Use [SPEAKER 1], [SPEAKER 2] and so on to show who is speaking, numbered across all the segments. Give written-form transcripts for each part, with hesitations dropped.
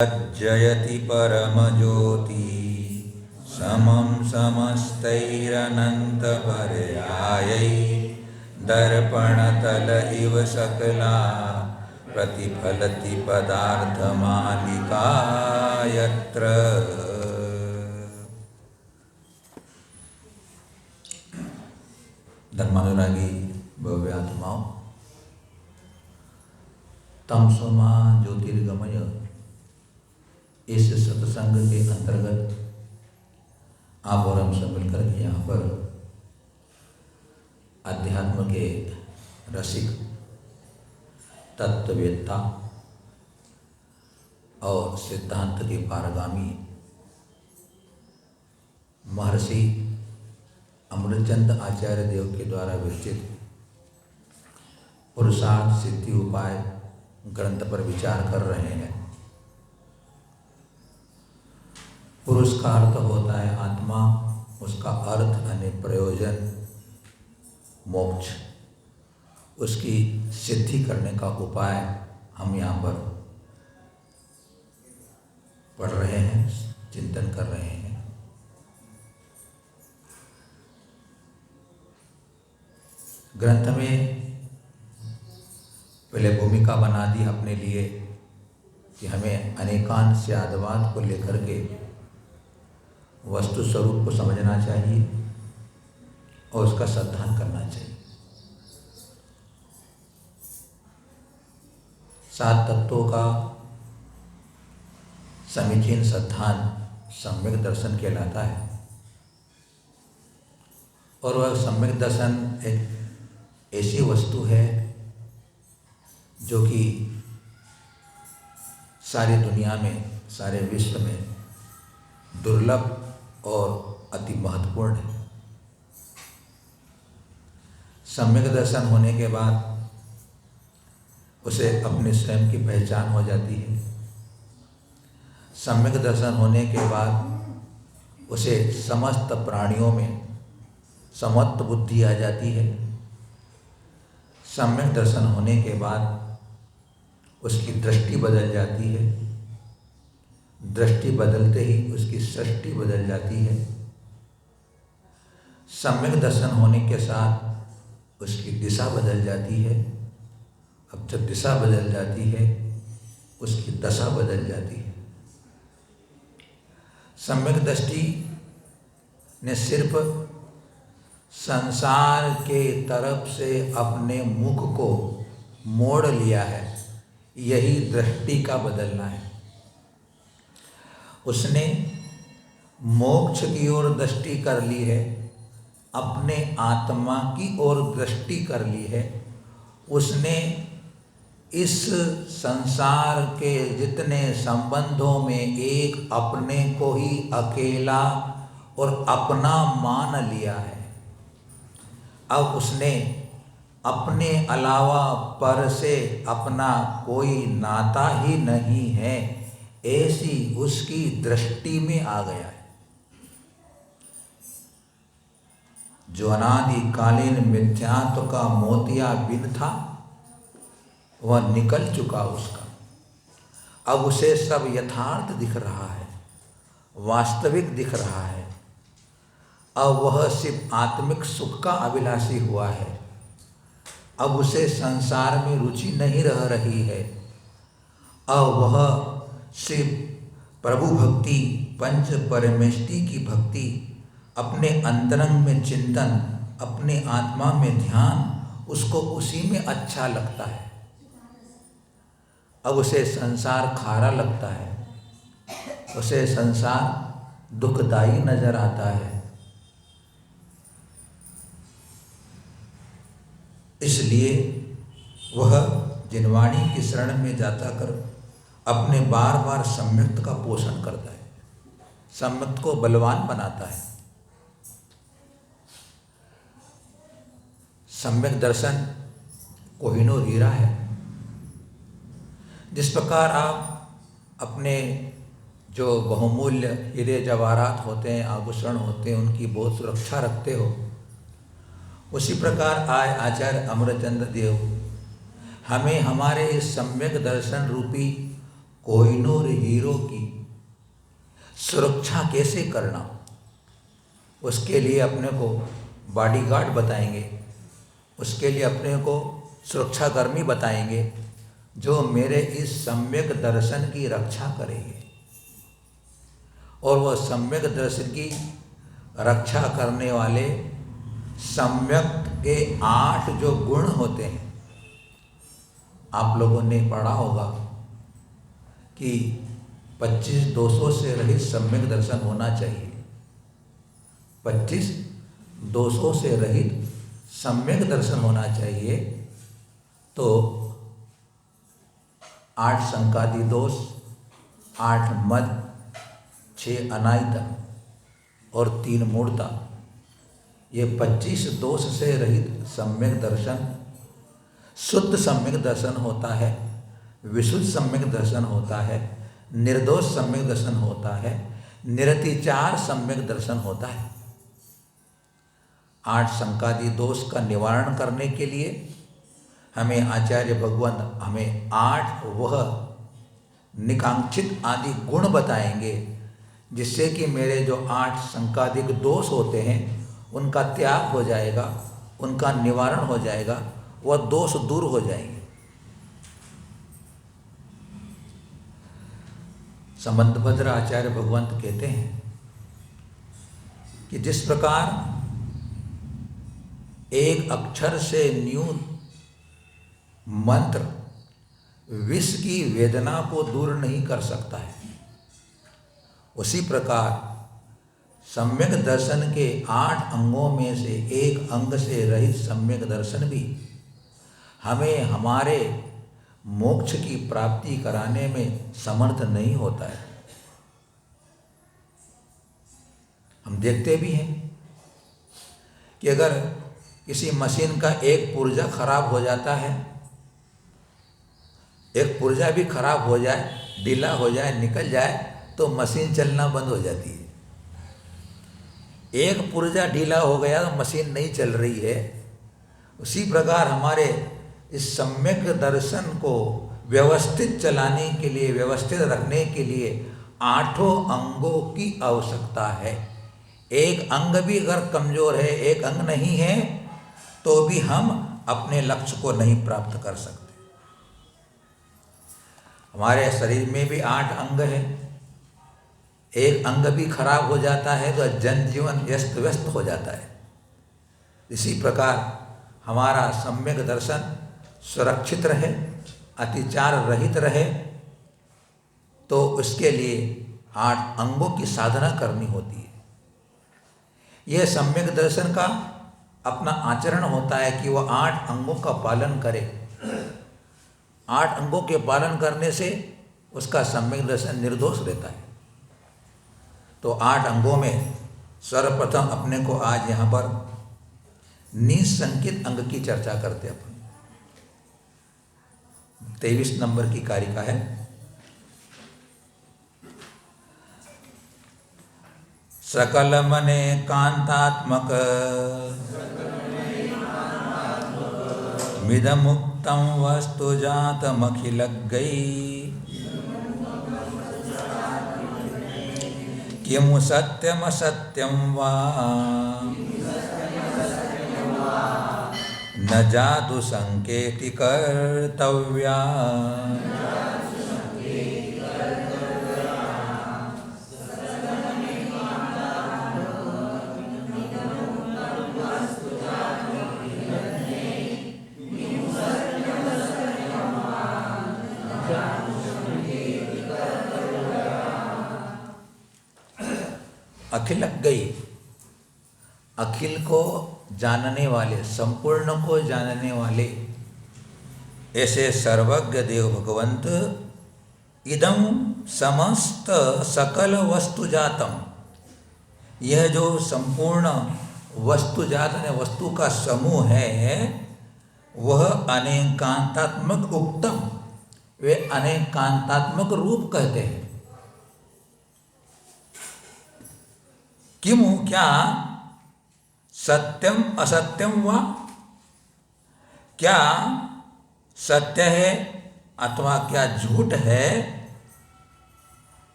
[SPEAKER 1] जयति परमज्योति समं समस्तैरनन्तपर्यायै दर्पणतल इव सकला प्रतिफलति पदार्थमालिका यत्र। धर्मानुरागी भव्य आत्माओं, तमसोमा ज्योतिर्गमय इस सत्संग के अंतर्गत आप और हम सब मिलकर के यहाँ पर अध्यात्म के रसिक, तत्ववेत्ता और सिद्धांत के पारगामी महर्षि अमृतचंद आचार्य देव के द्वारा विरचित पुरुषार्थ सिद्धि उपाय ग्रंथ पर विचार कर रहे हैं। पुरुष का अर्थ होता है आत्मा, उसका अर्थ यानी प्रयोजन मोक्ष, उसकी सिद्धि करने का उपाय हम यहाँ पर पढ़ रहे हैं, चिंतन कर रहे हैं। ग्रंथ में पहले भूमिका बना दी अपने लिए कि हमें अनेकांशवाद को लेकर के वस्तु स्वरूप को समझना चाहिए और उसका श्रद्धान करना चाहिए। 7 तत्वों का समीचीन श्रद्धान सम्यक दर्शन कहलाता है और वह सम्यक दर्शन एक ऐसी वस्तु है जो कि सारी दुनिया में, सारे विश्व में दुर्लभ और अति महत्वपूर्ण है। सम्यक दर्शन होने के बाद उसे अपने स्वयं की पहचान हो जाती है। सम्यक दर्शन होने के बाद उसे समस्त प्राणियों में समत्व बुद्धि आ जाती है। सम्यक दर्शन होने के बाद उसकी दृष्टि बदल जाती है। दृष्टि बदलते ही उसकी सृष्टि बदल जाती है। सम्यक दर्शन होने के साथ उसकी दिशा बदल जाती है। अब जब दिशा बदल जाती है उसकी दशा बदल जाती है। सम्यक दृष्टि ने सिर्फ संसार के तरफ से अपने मुख को मोड़ लिया है, यही दृष्टि का बदलना है। उसने मोक्ष की ओर दृष्टि कर ली है, अपने आत्मा की ओर दृष्टि कर ली है। उसने इस संसार के जितने संबंधों में एक अपने को ही अकेला और अपना मान लिया है। अब उसने अपने अलावा पर से अपना कोई नाता ही नहीं है, ऐसी उसकी दृष्टि में आ गया है। जो अनादिकालीन मिथ्यात्व का मोतियाबिंद था वह निकल चुका उसका। अब उसे सब यथार्थ दिख रहा है, वास्तविक दिख रहा है। अब वह सिर्फ आत्मिक सुख का अभिलाषी हुआ है। अब उसे संसार में रुचि नहीं रह रही है। अब वह सिर्फ प्रभु भक्ति, पंच परमेष्टि की भक्ति, अपने अंतरंग में चिंतन, अपने आत्मा में ध्यान, उसको उसी में अच्छा लगता है। अब उसे संसार खारा लगता है, उसे संसार दुखदाई नजर आता है। इसलिए वह जिनवाणी की शरण में जाता कर अपने बार बार सम्यक्त का पोषण करता है, सम्यक्त को बलवान बनाता है। सम्यक दर्शन कोहिनूर हीरा है। जिस प्रकार आप अपने जो बहुमूल्य हीरे जवाहरात होते हैं, आभूषण होते हैं, उनकी बहुत सुरक्षा रखते हो, उसी प्रकार आज आचार्य अमृतचंद देव हमें हमारे इस सम्यक दर्शन रूपी कोहिनूर हीरो की सुरक्षा कैसे करना, उसके लिए अपने को बॉडीगार्ड बताएंगे, उसके लिए अपने को सुरक्षाकर्मी बताएंगे जो मेरे इस सम्यक दर्शन की रक्षा करेंगे। और वह सम्यक दर्शन की रक्षा करने वाले सम्यक के 8 जो गुण होते हैं, आप लोगों ने पढ़ा होगा कि 25 दोषों से रहित सम्यक दर्शन होना चाहिए। 25 दोषों से रहित सम्यक दर्शन होना चाहिए। तो 8 संकादि दोष, 8 मद, 6 अनायता और 3 मूढ़ता, ये 25 दोष से रहित सम्यक दर्शन शुद्ध सम्यक दर्शन होता है, विशुद्ध सम्यक दर्शन होता है, निर्दोष सम्यक दर्शन होता है, निरतिचार सम्यक दर्शन होता है। 8 संकादि दोष का निवारण करने के लिए हमें आचार्य भगवान हमें 8 वह निकांक्षित आदि गुण बताएंगे, जिससे कि मेरे जो 8 संकादिक दोष होते हैं उनका त्याग हो जाएगा, उनका निवारण हो जाएगा, वह दोष दूर हो जाएंगे। संबंधभद्र आचार्य भगवंत कहते हैं कि जिस प्रकार एक अक्षर से न्यून मंत्र विष की वेदना को दूर नहीं कर सकता है, उसी प्रकार सम्यक दर्शन के 8 अंगों में से एक अंग से रहित सम्यक दर्शन भी हमें हमारे मोक्ष की प्राप्ति कराने में समर्थ नहीं होता है। हम देखते भी हैं कि अगर किसी मशीन का एक पुर्जा खराब हो जाता है, एक पुर्जा भी खराब हो जाए, ढीला हो जाए, निकल जाए, तो मशीन चलना बंद हो जाती है। एक पुर्जा ढीला हो गया तो मशीन नहीं चल रही है। उसी प्रकार हमारे इस सम्यक दर्शन को व्यवस्थित चलाने के लिए, व्यवस्थित रखने के लिए 8 अंगों की आवश्यकता है। एक अंग भी अगर कमजोर है, एक अंग नहीं है, तो भी हम अपने लक्ष्य को नहीं प्राप्त कर सकते। हमारे शरीर में भी 8 अंग है, एक अंग भी खराब हो जाता है तो जनजीवन व्यस्त व्यस्त हो जाता है। इसी प्रकार हमारा सम्यक दर्शन सुरक्षित रहे, अतिचार रहित रहे, तो उसके लिए 8 अंगों की साधना करनी होती है। यह सम्यक दर्शन का अपना आचरण होता है कि वह 8 अंगों का पालन करे। 8 अंगों के पालन करने से उसका सम्यक दर्शन निर्दोष रहता है। तो 8 अंगों में सर्वप्रथम अपने को आज यहाँ पर निसंकित अंग की चर्चा करते अपन। 23 नंबर की कारिका है। सकल मने कांतात्मक मिदमुक्तम वस्तु जातमखिलग्गै किमु सत्यम असत्यम वा न जादु संकेति कर्तव्या। अखिल लग गई, अखिल को जानने वाले, संपूर्ण को जानने वाले ऐसे सर्वज्ञ देव भगवंत इदम समस्त सकल वस्तु जातम, यह जो संपूर्ण वस्तु जात ने वस्तु का समूह है वह अनेकांतात्मक उक्तम, वे अनेकांतात्मक रूप कहते हैं। किमु क्या सत्यम असत्यम वा, क्या सत्य है अथवा क्या झूठ है,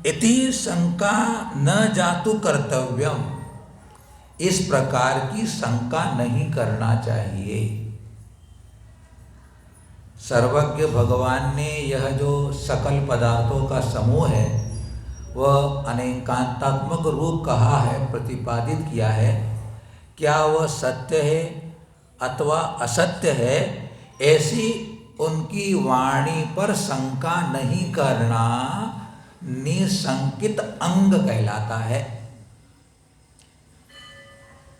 [SPEAKER 1] इति शंका न जातु कर्तव्यम, इस प्रकार की शंका नहीं करना चाहिए। सर्वज्ञ भगवान ने यह जो सकल पदार्थों का समूह है वह अनेकांतात्मक रूप कहा है, प्रतिपादित किया है। क्या वह सत्य है अथवा असत्य है, ऐसी उनकी वाणी पर शंका नहीं करना निशंकित अंग कहलाता है।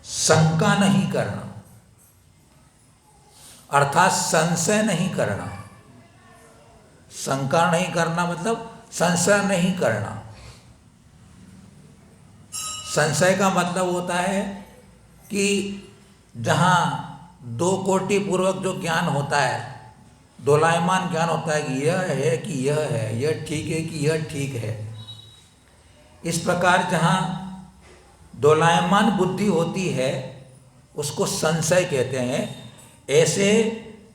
[SPEAKER 1] शंका नहीं करना अर्थात संशय नहीं करना। शंका नहीं करना मतलब संशय नहीं करना। संशय का मतलब होता है कि जहाँ दो कोटि पूर्वक जो ज्ञान होता है, दोलायमान ज्ञान होता है कि यह है कि यह है, यह ठीक है कि यह ठीक है, इस प्रकार जहाँ दोलायमान बुद्धि होती है उसको संशय कहते हैं। ऐसे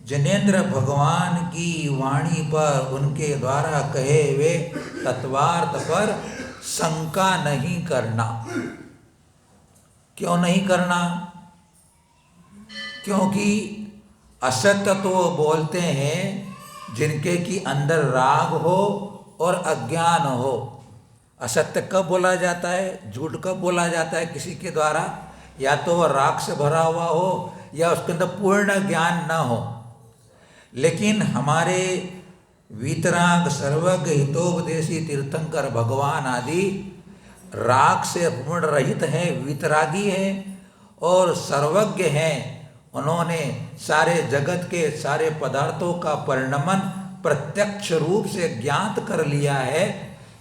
[SPEAKER 1] जिनेंद्र भगवान की वाणी पर, उनके द्वारा कहे हुए तत्वार्थ पर शंका नहीं करना। क्यों नहीं करना? क्योंकि असत्य तो वो बोलते हैं जिनके की अंदर राग हो और अज्ञान हो। असत्य कब बोला जाता है, झूठ कब बोला जाता है किसी के द्वारा? या तो वह राग से भरा हुआ हो या उसके अंदर पूर्ण ज्ञान न हो। लेकिन हमारे वीतराग सर्वज्ञ हितोपदेशी तीर्थंकर भगवान आदि राग से पूर्ण रहित हैं, वीतरागी हैं और सर्वज्ञ हैं। उन्होंने सारे जगत के सारे पदार्थों का परिणमन प्रत्यक्ष रूप से ज्ञात कर लिया है।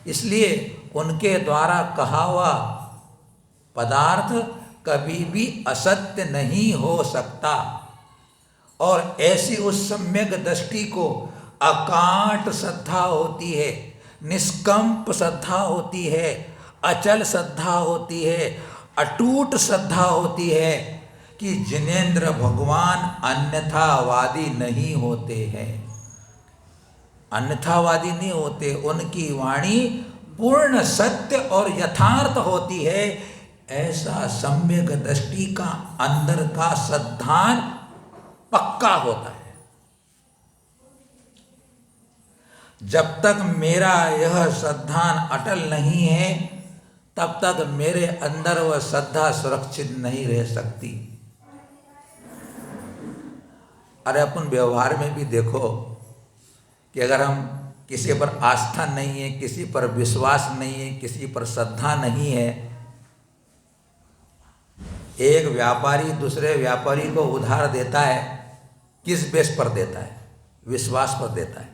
[SPEAKER 1] इसलिए उनके द्वारा कहा हुआ पदार्थ कभी भी असत्य नहीं हो सकता। और ऐसी उस सम्यक दृष्टि को अकाट श्रद्धा होती है, निष्कंप श्रद्धा होती है, अचल श्रद्धा होती है, अटूट श्रद्धा होती है कि जिनेंद्र भगवान अन्यथावादी नहीं होते हैं। अन्यथावादी नहीं होते, उनकी वाणी पूर्ण सत्य और यथार्थ होती है। ऐसा सम्यक दृष्टि का अंदर का श्रद्धान पक्का होता है। जब तक मेरा यह श्रद्धान अटल नहीं है तब तक मेरे अंदर वह श्रद्धा सुरक्षित नहीं रह सकती। अरे अपन व्यवहार में भी देखो कि अगर हम किसी पर आस्था नहीं है, किसी पर विश्वास नहीं है, किसी पर श्रद्धा नहीं है, एक व्यापारी दूसरे व्यापारी को उधार देता है, किस बेस पर देता है? विश्वास पर देता है।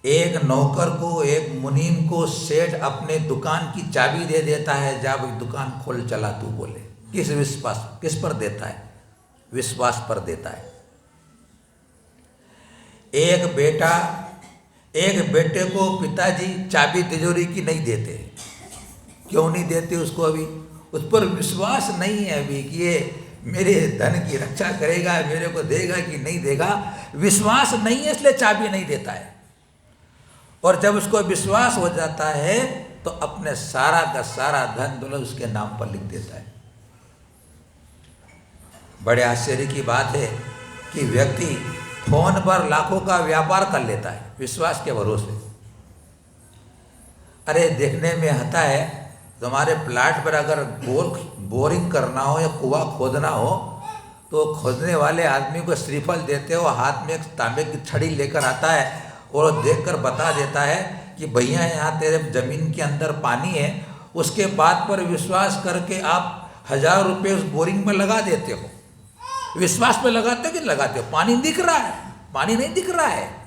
[SPEAKER 1] एक नौकर को, एक मुनीम को सेठ अपने दुकान की चाबी दे देता है, जा भाई दुकान खोल चला तू बोले। किस विश्वास, किस पर देता है? विश्वास पर देता है। एक बेटे को पिताजी चाबी तिजोरी की नहीं देते। क्यों नहीं देते उसको? अभी उस पर विश्वास नहीं है अभी कि ये मेरे धन की रक्षा करेगा, मेरे को देगा कि नहीं देगा। विश्वास नहीं है इसलिए चाबी नहीं देता है। और जब उसको विश्वास हो जाता है तो अपने सारा का सारा धन दौलत उसके नाम पर लिख देता है। बड़े आश्चर्य की बात है कि व्यक्ति फोन पर लाखों का व्यापार कर लेता है विश्वास के भरोसे। अरे देखने में आता है, तुम्हारे प्लाट पर अगर बोरिंग करना हो या कुआं खोदना हो तो खोदने वाले आदमी को श्रीफल देते हो, हाथ में एक तांबे की छड़ी लेकर आता है और देखकर बता देता है कि भैया यहाँ तेरे जमीन के अंदर पानी है। उसके बात पर विश्वास करके आप 1000 रुपये उस बोरिंग में लगा देते हो। विश्वास पे लगाते हो कि लगाते हो? पानी दिख रहा है, पानी नहीं दिख रहा है।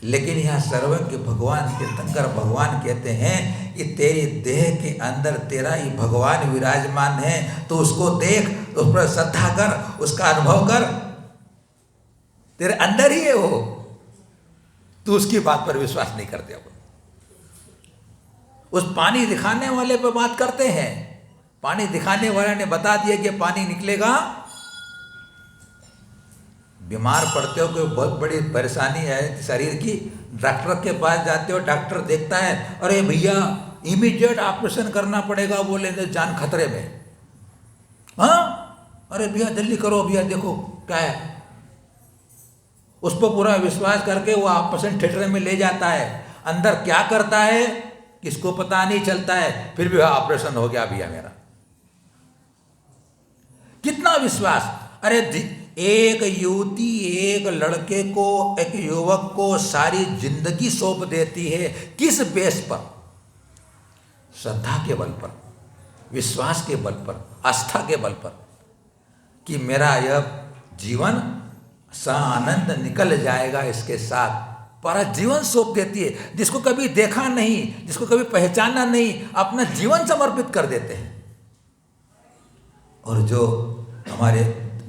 [SPEAKER 1] लेकिन यहाँ सर्वज्ञ भगवान तीर्थंकर भगवान कहते हैं कि तेरी देह के अंदर तेरा ही भगवान विराजमान है, तो उसको देख, उस पर श्रद्धा कर, उसका अनुभव कर। तेरे अंदर ही है वो, तू उसकी बात पर विश्वास नहीं करते। अब उस पानी दिखाने वाले पर बात करते हैं। पानी दिखाने वाले ने बता दिया कि पानी निकलेगा, बीमार पड़ते हो, कोई बहुत बड़ी परेशानी है शरीर की, डॉक्टर के पास जाते हो, डॉक्टर देखता है, अरे भैया इमीडिएट ऑपरेशन करना पड़ेगा, बोले तो जान खतरे में। हाँ, अरे भैया जल्दी करो भैया, देखो क्या है। उस पर पूरा विश्वास करके वो ऑपरेशन थिएटर में ले जाता है, अंदर क्या करता है किसको पता नहीं चलता है, फिर भी ऑपरेशन हो गया भैया मेरा। कितना विश्वास। अरे एक युवती एक लड़के को, एक युवक को सारी जिंदगी सौंप देती है, किस बेस पर? श्रद्धा के बल पर, विश्वास के बल पर, आस्था के बल पर, कि मेरा यह जीवन सानंद निकल जाएगा इसके साथ। पर जीवन सौंप देती है, जिसको कभी देखा नहीं, जिसको कभी पहचाना नहीं, अपना जीवन समर्पित कर देते हैं। और जो हमारे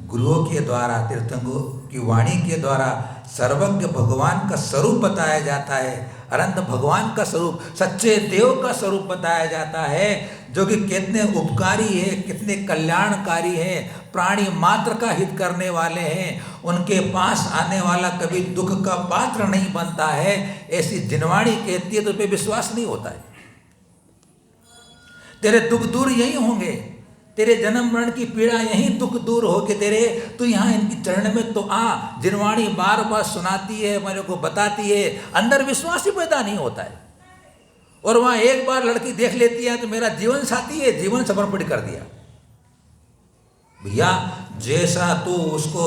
[SPEAKER 1] गुरुओं के द्वारा, तीर्थंकरों की वाणी के द्वारा सर्वज्ञ भगवान का स्वरूप बताया जाता है, अनंत भगवान का स्वरूप, सच्चे देव का स्वरूप बताया जाता है, जो कि कितने उपकारी है, कितने कल्याणकारी हैं, प्राणी मात्र का हित करने वाले हैं, उनके पास आने वाला कभी दुख का पात्र नहीं बनता है, ऐसी जिनवाणी कहती है, तो पे विश्वास नहीं होता है। तेरे दुख दूर यही होंगे, तेरे जन्म मरण की पीड़ा यही दुख दूर हो के तेरे, तो यहाँ इनकी चरण में तो आ। जिनवाणी बार बार सुनाती है, मेरे को बताती है, अंदर विश्वास ही पैदा नहीं होता है। और वहाँ एक बार लड़की देख लेती है तो मेरा जीवन साथी है, जीवन समर्पित कर दिया। भैया जैसा तू उसको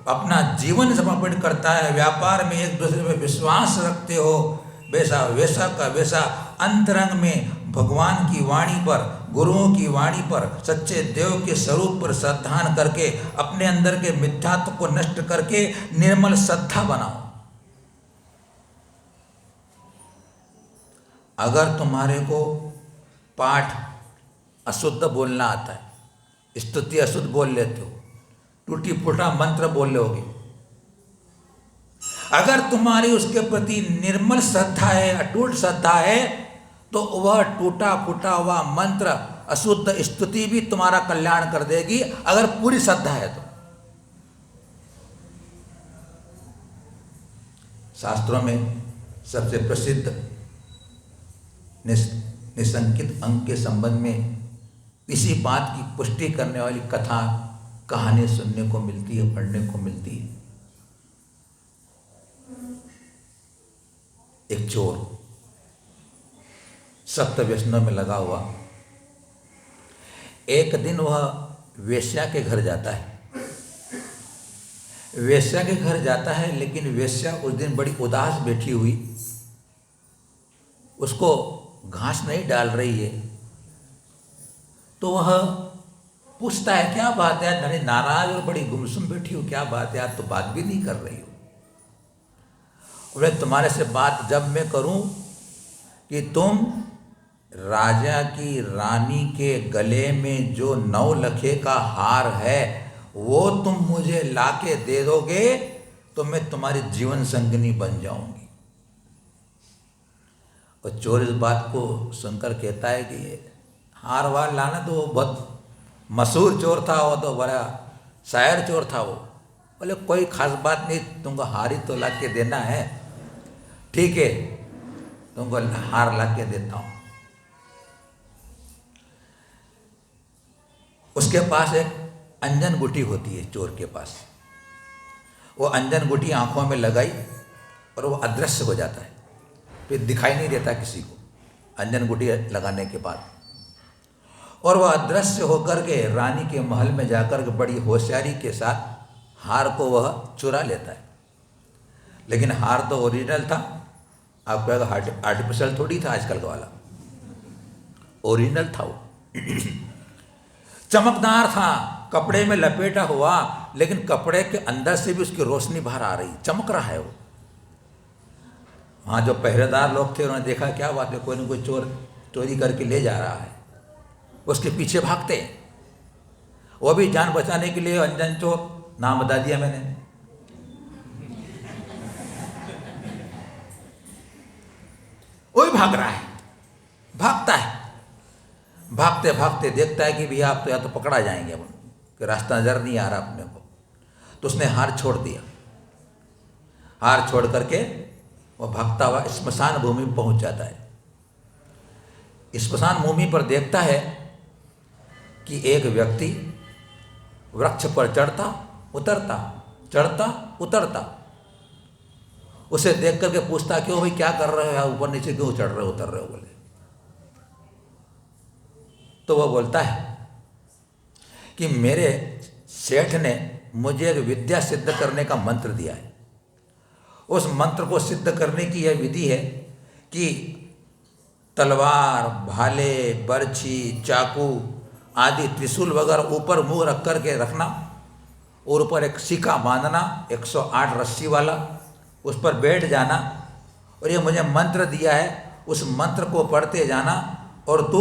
[SPEAKER 1] अपना जीवन समर्पित करता है, व्यापार में एक दूसरे में विश्वास रखते हो, वैसा वैसा का वैसा अंतरंग में भगवान की वाणी पर, गुरुओं की वाणी पर, सच्चे देव के स्वरूप पर श्रद्धान करके अपने अंदर के मिथ्यात्व को नष्ट करके निर्मल श्रद्धा बनाओ। अगर तुम्हारे को पाठ अशुद्ध बोलना आता है, स्तुति अशुद्ध बोल लेते हो, टूटी फूटा मंत्र बोल लोगे, अगर तुम्हारी उसके प्रति निर्मल श्रद्धा है, अटूट श्रद्धा है, तो वह टूटा फूटा हुआ मंत्र, अशुद्ध स्तुति भी तुम्हारा कल्याण कर देगी, अगर पूरी श्रद्धा है तो। शास्त्रों में सबसे प्रसिद्ध निसंकित अंग के संबंध में इसी बात की पुष्टि करने वाली कथा, कहानी सुनने को मिलती है, पढ़ने को मिलती है। एक चोर सप्त व्यसनों में लगा हुआ, एक दिन वह वेश्या के घर जाता है। वेश्या के घर जाता है, लेकिन वेश्या उस दिन बड़ी उदास बैठी हुई, उसको घास नहीं डाल रही है। तो वह पूछता है, क्या बात है, धनी नाराज और बड़ी गुमसुम बैठी हो, क्या बात है, आज तो बात भी नहीं कर रही हो। बोले तुम्हारे से बात जब मैं करूं कि तुम राजा की रानी के गले में जो 9 लखे का हार है वो तुम मुझे लाके दे दोगे तो मैं तुम्हारी जीवन संगिनी बन जाऊंगी। और चोर इस बात को सुनकर कहता है कि हार वार लाना, तो वो बहुत मशहूर चोर था, वो तो बड़ा शायर चोर था वो। बोले कोई खास बात नहीं, तुमको हार ही तो ला के देना है, ठीक है तुमको हार ला के देता हूँ। उसके पास एक अंजन गुटी होती है चोर के पास, वो अंजन गुटी आंखों में लगाई और वो अदृश्य हो जाता है, फिर दिखाई नहीं देता किसी को अंजन गुटी लगाने के बाद। और वह अदृश्य होकर के रानी के महल में जाकर के बड़ी होशियारी के साथ हार को वह चुरा लेता है। लेकिन हार तो ओरिजिनल था, आपको आर्टिफिशियल थोड़ी था आजकल का वाला, ओरिजिनल था वो। चमकदार था, कपड़े में लपेटा हुआ, लेकिन कपड़े के अंदर से भी उसकी रोशनी बाहर आ रही, चमक रहा है वो। वहाँ जो पहरेदार लोग थे उन्होंने देखा क्या बात है, कोई ना कोई चोर चोरी करके ले जा रहा है, उसके पीछे भागते। वो भी जान बचाने के लिए अंजन चोर नाम बता दिया मैंने। वही भाग रहा है, भागता है, भागते भागते देखता है कि भैया आप तो या तो पकड़ा जाएंगे, अब कि रास्ता नजर नहीं आ रहा अपने को। तो उसने हार छोड़ दिया। हार छोड़ करके वो भागता हुआ स्मशान भूमि में पहुंच जाता है। स्मशान भूमि पर देखता है कि एक व्यक्ति वृक्ष पर चढ़ता उतरता। उसे देख करके पूछता, क्यों भाई, क्या कर रहे हो, ऊपर नीचे क्यों चढ़ रहे हो उतर रहे हो? बोले तो वह बोलता है कि मेरे सेठ ने मुझे एक विद्या सिद्ध करने का मंत्र दिया है। उस मंत्र को सिद्ध करने की यह विधि है कि तलवार, भाले, बर्छी, चाकू आदि त्रिशूल वगैरह ऊपर मुंह रख करके रखना और ऊपर एक सिक्का बांधना 108 रस्सी वाला, उस पर बैठ जाना और ये मुझे मंत्र दिया है, उस मंत्र को पढ़ते जाना और तू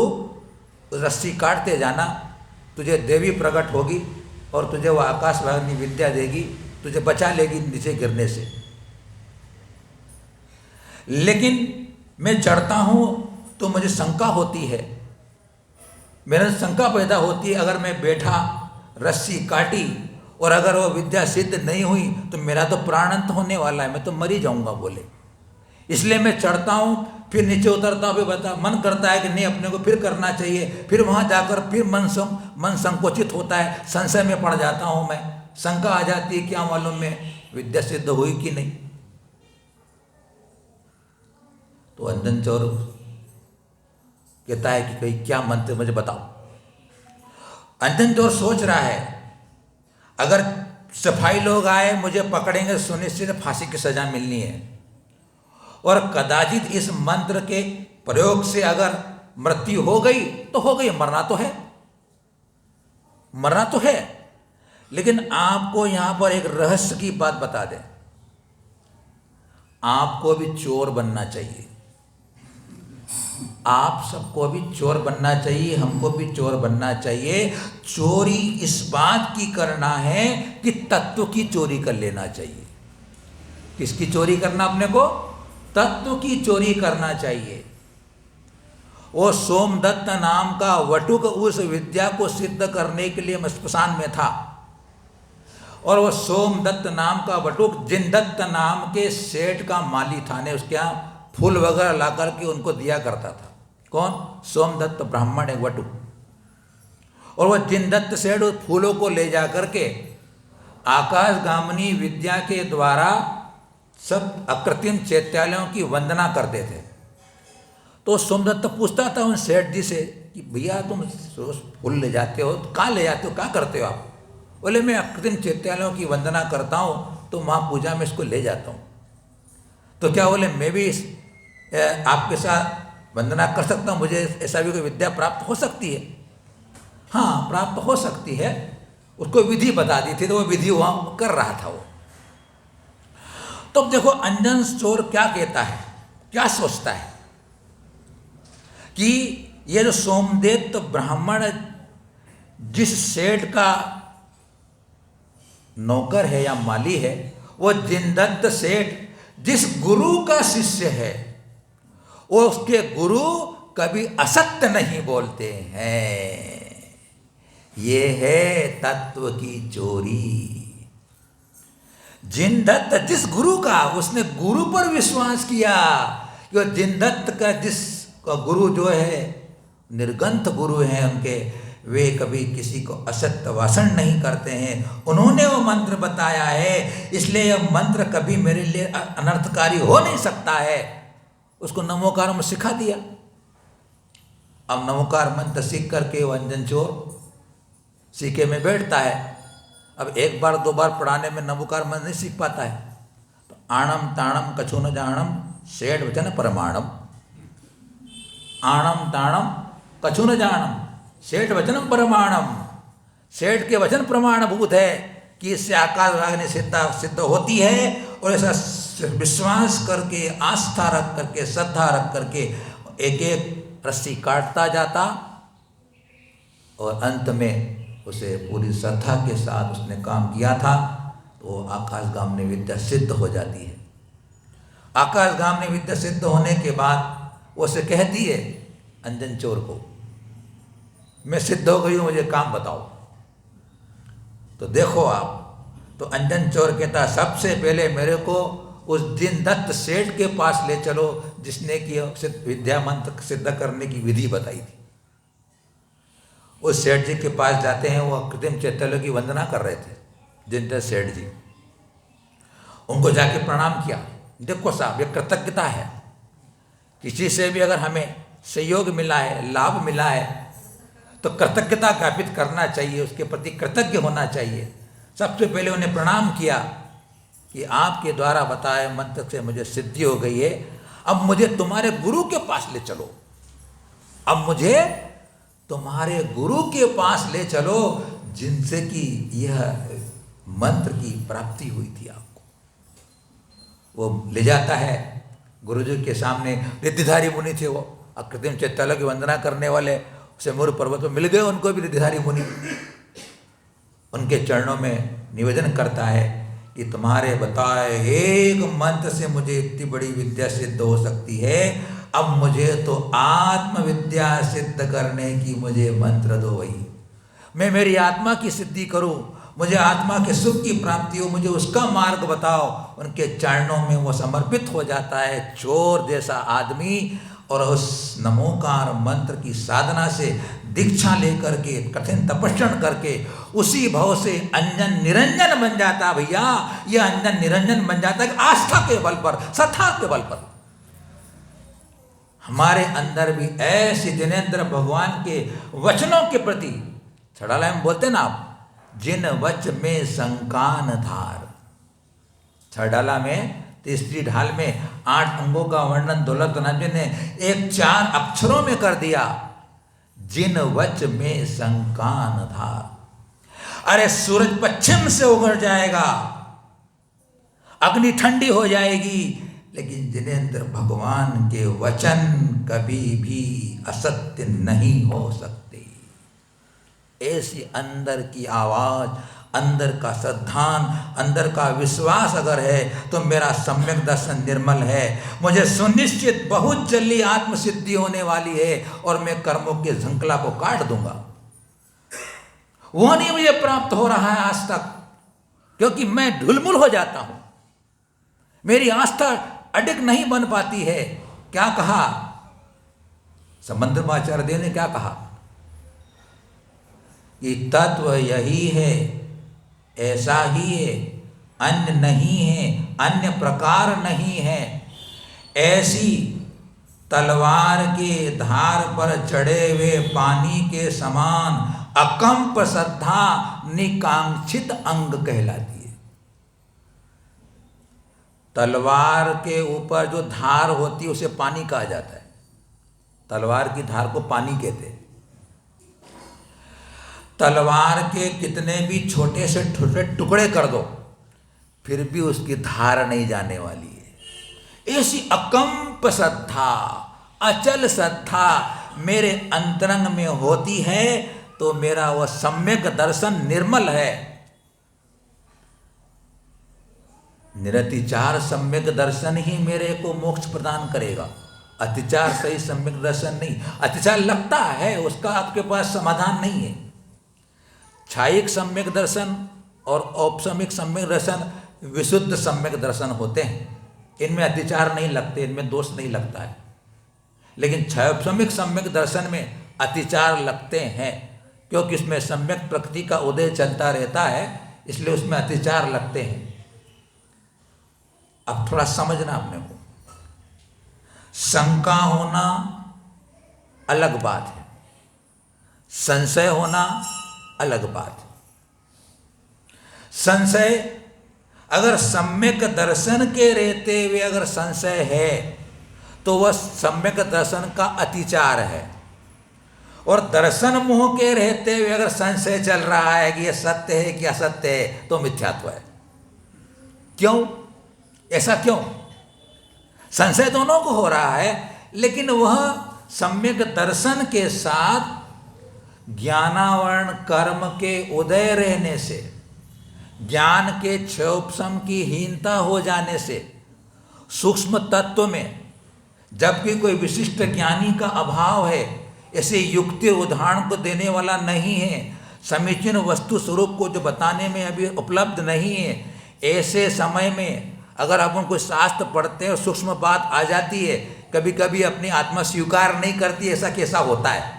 [SPEAKER 1] रस्सी काटते जाना, तुझे देवी प्रकट होगी और तुझे वह आकाशवाणी विद्या देगी, तुझे बचा लेगी नीचे गिरने से। लेकिन मैं चढ़ता हूँ तो मुझे शंका होती है, मेरे शंका पैदा होती है, अगर मैं बैठा रस्सी काटी और अगर वो विद्या सिद्ध नहीं हुई तो मेरा तो प्राणांत होने वाला है, मैं तो मर ही जाऊंगा। बोले इसलिए मैं चढ़ता हूँ, फिर नीचे उतरता हूँ, बता मन करता है कि नहीं अपने को फिर करना चाहिए, फिर वहाँ जाकर फिर मन संकोचित होता है, संशय में पड़ जाता हूँ, मैं शंका आ जाती है क्या मालूम में विद्या सिद्ध हुई कि नहीं। तो अंजन चोर कहता है कि कोई क्या मंत्र मुझे बताओ। अंजन चोर सोच रहा है अगर सफाई लोग आए मुझे पकड़ेंगे, सुनिश्चित फांसी की सजा मिलनी है, और कदाचित इस मंत्र के प्रयोग से अगर मृत्यु हो गई तो हो गई, मरना तो है। लेकिन आपको यहां पर एक रहस्य की बात बता दें, आपको भी चोर बनना चाहिए, आप सबको भी चोर बनना चाहिए, हमको भी चोर बनना चाहिए। चोरी इस बात की करना है कि तत्व की चोरी कर लेना चाहिए। किसकी चोरी करना? अपने को तत्व की चोरी करना चाहिए। वो सोमदत्त नाम का वटुक उस विद्या को सिद्ध करने के लिए स्मशान में था, और वो सोमदत्त नाम का वटुक जिनदत्त नाम के सेठ का माली था, ने उसके यहाँ फूल वगैरह ला करके उनको दिया करता था। कौन? सोमदत्त ब्राह्मण एक वटुक। और वह जिनदत्त सेठ उस फूलों को ले जा करके आकाशगामिनी विद्या के द्वारा सब अकृत्रिम चैत्यालयों की वंदना करते थे। तो सोमदत्त पूछता था उन सेठ जी से कि भैया तुम फूल ले जाते हो, कहाँ ले जाते हो, क्या करते हो आप? बोले मैं अकृत्रिम चैत्यालयों की वंदना करता हूँ, तो महापूजा में इसको ले जाता हूँ। तो क्या बोले मैं भी आपके साथ वंदना कर सकता हूँ, मुझे ऐसा भी कोई विद्या प्राप्त हो सकती है? हाँ प्राप्त हो सकती है। उसको विधि बता दी थी, तो वो विधि वहाँ कर रहा था वो। तो देखो अंजन चोर क्या कहता है, क्या सोचता है कि ये जो सोमदत्त ब्राह्मण जिस सेठ का नौकर है या माली है, वो जिनदत्त सेठ जिस गुरु का शिष्य है, वो उसके गुरु कभी असत्य नहीं बोलते हैं। ये है तत्व की चोरी। जिनदत्त जिस गुरु का, उसने गुरु पर विश्वास किया कि जिनदत्त का जिस गुरु जो है निर्गंथ गुरु हैं उनके, वे कभी किसी को असत्य भाषण नहीं करते हैं। उन्होंने वो मंत्र बताया है, इसलिए यह मंत्र कभी मेरे लिए अनर्थकारी हो नहीं सकता है। उसको नमोकार में सिखा दिया। अब नमोकार मंत्र सीख करके वो अंजन चोर सीखे में बैठता है। अब एक बार दो बार पढ़ाने में नमोकार मंत्र नहीं सीख पाता है, तो आणम ताणम कछु न जानम सेठ वचन परमाणम, आणम ताणम कछु न जानम सेठ वचनम परमाणम। सेठ के वचन प्रमाणभूत है कि इससे आकाशवाणी सिद्ध होती है, और ऐसा विश्वास करके, आस्था रख करके, श्रद्धा रख करके एक एक रस्सी काटता जाता, और अंत में उसे पूरी श्रद्धा के साथ उसने काम किया था, तो आकाशगामिनी विद्या सिद्ध हो जाती है। आकाशगामिनी विद्या सिद्ध होने के बाद वो उसे कहती है अंजन चोर को, मैं सिद्ध हो गई हूँ, मुझे काम बताओ। तो देखो आप, तो अंजन चोर कहता सबसे पहले मेरे को उस दिन दत्त सेठ के पास ले चलो जिसने कि विद्या मंत्र सिद्ध करने की विधि बताई थी। उस सेठ जी के पास जाते हैं, वो कृत्रिम चैतन्य की वंदना कर रहे थे जिनदत्त सेठ जी। उनको जाके प्रणाम किया। देखो साहब, ये कृतज्ञता है। किसी से भी अगर हमें सहयोग मिला है, लाभ मिला है, तो कृतज्ञता ज्ञापित करना चाहिए, उसके प्रति कृतज्ञ होना चाहिए। सबसे पहले उन्हें प्रणाम किया कि आपके द्वारा बताए मंत्र से मुझे सिद्धि हो गई है, अब मुझे तुम्हारे गुरु के पास ले चलो, अब मुझे तुम्हारे गुरु के पास ले चलो जिनसे कि यह मंत्र की प्राप्ति हुई थी आपको। वो ले जाता है गुरुजी के सामने। रिद्धिधारी मुनि थे वो, कृत्रिम चैतन्य की वंदना करने वाले। सिमूर पर्वत में मिल गए उनको भी रिद्धिधारी मुनि। उनके चरणों में निवेदन करता है कि तुम्हारे बताए एक मंत्र से मुझे इतनी बड़ी विद्या सिद्ध हो सकती है, अब मुझे तो आत्मविद्या सिद्ध करने की मुझे मंत्र दो भाई। मैं मेरी आत्मा की सिद्धि करूं, मुझे आत्मा के सुख की प्राप्ति हो, मुझे उसका मार्ग बताओ। उनके चरणों में वो समर्पित हो जाता है चोर जैसा आदमी, और उस नमोकार मंत्र की साधना से दीक्षा लेकर के कठिन तपस्या करके उसी भाव से अंजन निरंजन बन जाता। भैया यह अंजन निरंजन बन जाता है आस्था के बल पर, श्रद्धा के बल पर। हमारे अंदर भी ऐसे जिनेंद्र भगवान के वचनों के प्रति, छड़ाला में बोलते ना आप, जिन वच में संकान धार। छड़ाला में तीसरी ढाल में 8 अंगों का वर्णन दौलतनाथ जी ने एक 4 अक्षरों में कर दिया, जिन वच में संकान धार। अरे सूरज पश्चिम से उगड़ जाएगा, अग्नि ठंडी हो जाएगी, लेकिन जिनेंद्र भगवान के वचन कभी भी असत्य नहीं हो सकते। ऐसी अंदर की आवाज, अंदर का श्रद्धान, अंदर का विश्वास अगर है तो मेरा सम्यक दर्शन निर्मल है। मुझे सुनिश्चित बहुत जल्दी आत्मसिद्धि होने वाली है और मैं कर्मों के झंकला को काट दूंगा। वो नहीं मुझे प्राप्त हो रहा है आज तक, क्योंकि मैं ढुलमुल हो जाता हूं, मेरी आस्था अडिग नहीं बन पाती है। क्या कहा संबंध आचार्य देव ने, क्या कहा कि तत्व यही है, ऐसा ही है, अन्य नहीं है, अन्य प्रकार नहीं है। ऐसी तलवार के धार पर चढ़े हुए पानी के समान अकंप श्रद्धा निकांक्षित अंग कहलाती है। तलवार के ऊपर जो धार होती है उसे पानी कहा जाता है। तलवार की धार को पानी कहते हैं। तलवार के कितने भी छोटे से छोटे टुकड़े कर दो, फिर भी उसकी धार नहीं जाने वाली है। ऐसी अकंप श्रद्धा, अचल श्रद्धा मेरे अंतरंग में होती है तो मेरा वह सम्यक दर्शन निर्मल है। निरतिचार सम्यक दर्शन ही मेरे को मोक्ष प्रदान करेगा, अतिचार सही सम्यक दर्शन नहीं। अतिचार लगता है, उसका आपके पास समाधान नहीं है। छायिक सम्यक दर्शन और औपसमिक सम्यक दर्शन विशुद्ध सम्यक दर्शन होते हैं, इनमें अतिचार नहीं लगते, इनमें दोष नहीं लगता है। लेकिन छायोपसमिक सम्यक दर्शन में अतिचार लगते हैं, क्योंकि उसमें सम्यक प्रकृति का उदय चलता रहता है, इसलिए उसमें अतिचार लगते हैं। अब थोड़ा समझना अपने को, शंका होना अलग बात है, संशय होना अलग बात है। संशय अगर सम्यक दर्शन के रहते हुए अगर संशय है तो वह सम्यक दर्शन का अतिचार है, और दर्शन मोह के रहते हुए अगर संशय चल रहा है कि यह सत्य है कि असत्य है तो मिथ्यात्व है। क्यों? ऐसा क्यों? संशय दोनों को हो रहा है, लेकिन वह सम्यक दर्शन के साथ ज्ञानावरण कर्म के उदय रहने से, ज्ञान के क्षयोपशम की हीनता हो जाने से, सूक्ष्म तत्व में जबकि कोई विशिष्ट ज्ञानी का अभाव है, ऐसे युक्ति उदाहरण को देने वाला नहीं है, समीचीन वस्तु स्वरूप को जो बताने में अभी उपलब्ध नहीं है, ऐसे समय में अगर अपन कोई शास्त्र पढ़ते हैं और सूक्ष्म बात आ जाती है, कभी कभी अपनी आत्मा स्वीकार नहीं करती, ऐसा कैसा होता है।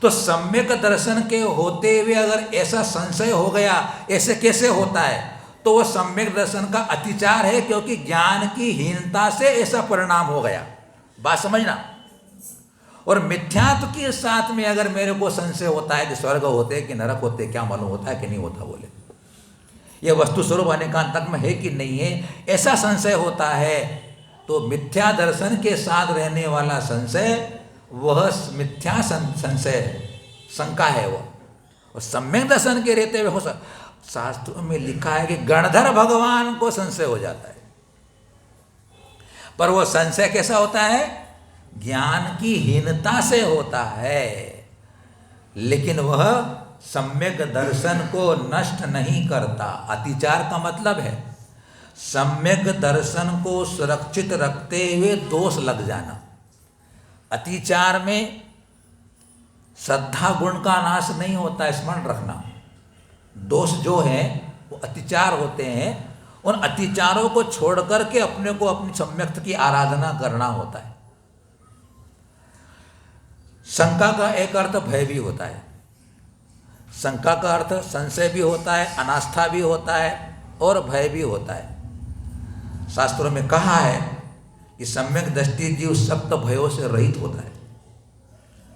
[SPEAKER 1] तो सम्यक दर्शन के होते हुए अगर ऐसा संशय हो गया, ऐसे कैसे होता है, तो वह सम्यक दर्शन का अतिचार है, क्योंकि ज्ञान की हीनता से ऐसा परिणाम हो गया। बात समझना। और मिथ्यात्व के साथ में अगर मेरे को संशय होता है कि स्वर्ग होते कि नरक होते, क्या मालूम होता है कि नहीं होता, बोले ये वस्तु स्वरूप अनेकांतक में है कि नहीं है, ऐसा संशय होता है, तो मिथ्या दर्शन के साथ रहने वाला संशय वह मिथ्या संशय शंका है वो। और सम्यक दर्शन के रहते हुए हो शास्त्रों में लिखा है कि गणधर भगवान को संशय हो जाता है, पर वो संशय कैसा होता है, ज्ञान की हीनता से होता है, लेकिन वह सम्यक दर्शन को नष्ट नहीं करता। अतिचार का मतलब है सम्यक दर्शन को सुरक्षित रखते हुए दोष लग जाना। अतिचार में श्रद्धा गुण का नाश नहीं होता, स्मरण रखना। दोष जो है वो अतिचार होते हैं, उन अतिचारों को छोड़ करके अपने को अपनी सम्यक्त की आराधना करना होता है। शंका का एक अर्थ भय भी होता है, शंका का अर्थ संशय भी होता है, अनास्था भी होता है और भय भी होता है। शास्त्रों में कहा है कि सम्यक दृष्टि जीव सप्त भयों से रहित होता है।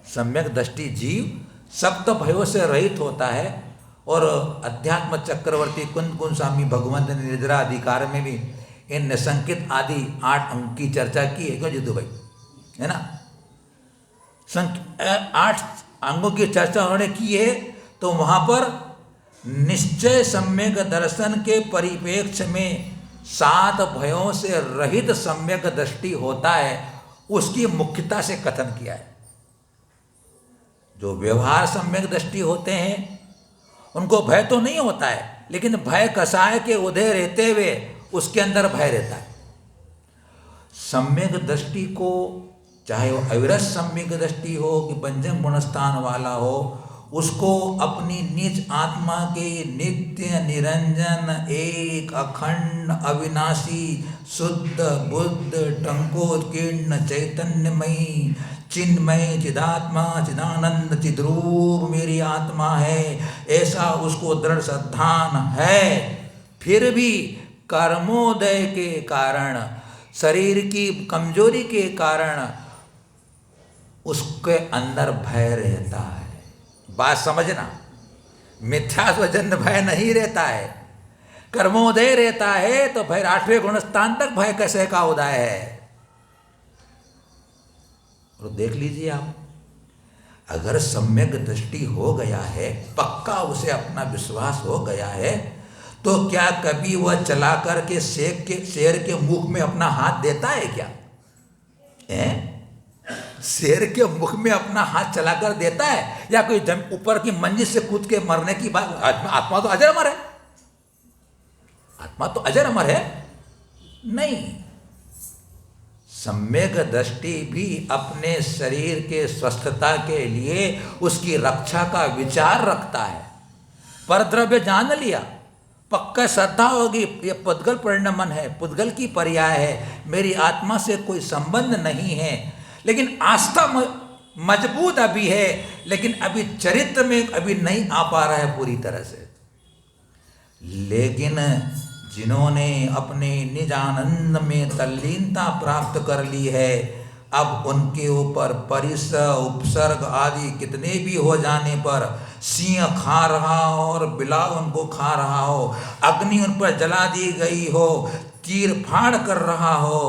[SPEAKER 1] सम्यक दृष्टि जीव सप्त भयों से रहित होता है। और अध्यात्म चक्रवर्ती कुंद स्वामी भगवंत ने निद्रा अधिकार में भी इन निसंकित आदि 8 अंक की चर्चा की है, क्यों जितू भाई, है ना। 8 अंगों की चर्चा उन्होंने की है, तो वहाँ पर निश्चय सम्यक दर्शन के परिप्रेक्ष्य में 7 भयों से रहित सम्यक दृष्टि होता है, उसकी मुख्यता से कथन किया है। जो व्यवहार सम्यक दृष्टि होते हैं उनको भय तो नहीं होता है, लेकिन भय कसाय के उदय रहते हुए उसके अंदर भय रहता है। सम्यक दृष्टि को चाहे वो अविरत सम्यक दृष्टि हो कि पंचम गुणस्थान वाला हो, उसको अपनी निज आत्मा के नित्य निरंजन एक अखंड अविनाशी शुद्ध बुद्ध टंकोत्कीर्ण चैतन्यमयी चिन्मय चिदात्मा चिदानंद चिद्रूप मेरी आत्मा है, ऐसा उसको दृढ़ श्रद्धान है। फिर भी कर्मोदय के कारण, शरीर की कमजोरी के कारण उसके अंदर भय रहता है। बात समझना, मिथ्यात्वजन्य भय नहीं रहता है, कर्मोदय रहता है। तो भय 8वें गुणस्थान तक भय कैसे का उदय है। और देख लीजिए आप, अगर सम्यक दृष्टि हो गया है, पक्का उसे अपना विश्वास हो गया है, तो क्या कभी वह चला करके शेर के मुख में अपना हाथ देता है क्या? शेर के मुख में अपना हाथ चलाकर देता है? या कोई ऊपर की मंजिल से कूद के मरने की बात? आत्मा तो अजर अमर है, आत्मा तो अजर अमर है नहीं। सम्यक दृष्टि भी अपने शरीर के स्वस्थता के लिए उसकी रक्षा का विचार रखता है। परद्रव्य जान लिया, पक्का श्रद्धा होगी, ये पुद्गल परिणमन है, पुद्गल की पर्याय है, मेरी आत्मा से कोई संबंध नहीं है, लेकिन आस्था मजबूत अभी है, लेकिन अभी चरित्र में अभी नहीं आ पा रहा है पूरी तरह से। लेकिन जिन्होंने अपने निज आनंद में तल्लीनता प्राप्त कर ली है, अब उनके ऊपर परिस उपसर्ग आदि कितने भी हो जाने पर, सिंह खा रहा हो और बिलाव उनको खा रहा हो, अग्नि उन पर जला दी गई हो, तीर फाड़ कर रहा हो,